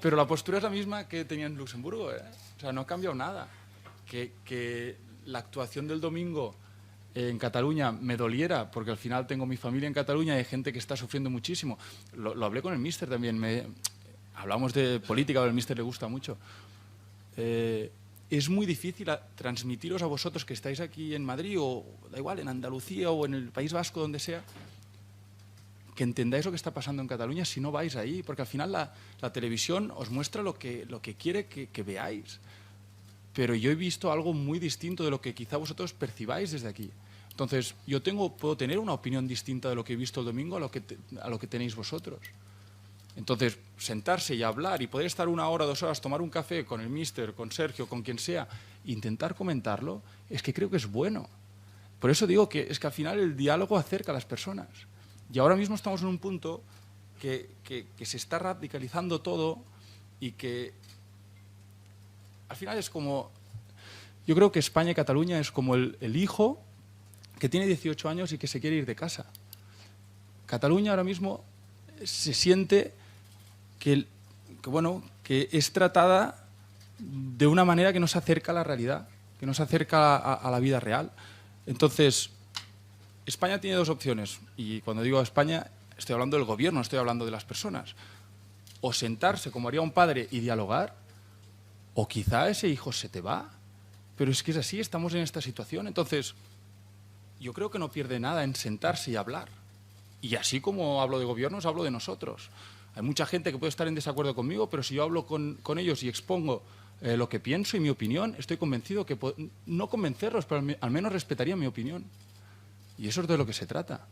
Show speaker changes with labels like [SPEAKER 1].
[SPEAKER 1] Pero la postura es la misma que tenía en Luxemburgo, ¿eh? O sea, no ha cambiado nada. Que la actuación del domingo en Cataluña me doliera, porque al final tengo mi familia en Cataluña y hay gente que está sufriendo muchísimo. Lo hablé con el míster también. Hablamos de política, al míster le gusta mucho. Es muy difícil transmitiros a vosotros que estáis aquí en Madrid o da igual, en Andalucía o en el País Vasco, donde sea, que entendáis lo que está pasando en Cataluña si no vais ahí, porque al final la televisión os muestra lo que quiere que veáis. Pero yo he visto algo muy distinto de lo que quizá vosotros percibáis desde aquí. Entonces, yo puedo tener una opinión distinta de lo que he visto el domingo a lo que tenéis vosotros. Entonces, sentarse y hablar y poder estar 1 hora, 2 horas, tomar un café con el míster, con Sergio, con quien sea, intentar comentarlo, es que creo que es bueno. Por eso digo que es que al final el diálogo acerca a las personas. Y ahora mismo estamos en un punto que se está radicalizando todo y que al final es como... Yo creo que España y Cataluña es como el hijo que tiene 18 años y que se quiere ir de casa. Cataluña ahora mismo se siente que es tratada de una manera que no se acerca a la realidad, que no se acerca a la vida real. Entonces, España tiene 2 opciones. Y cuando digo España, estoy hablando del gobierno, no estoy hablando de las personas. O sentarse como haría un padre y dialogar, o quizá ese hijo se te va. Pero es que es así, estamos en esta situación. Entonces, yo creo que no pierde nada en sentarse y hablar. Y así como hablo de gobiernos, hablo de nosotros. Hay mucha gente que puede estar en desacuerdo conmigo, pero si yo hablo con ellos y expongo lo que pienso y mi opinión, estoy convencido que, no convencerlos, pero al menos respetarían mi opinión. Y eso es de lo que se trata.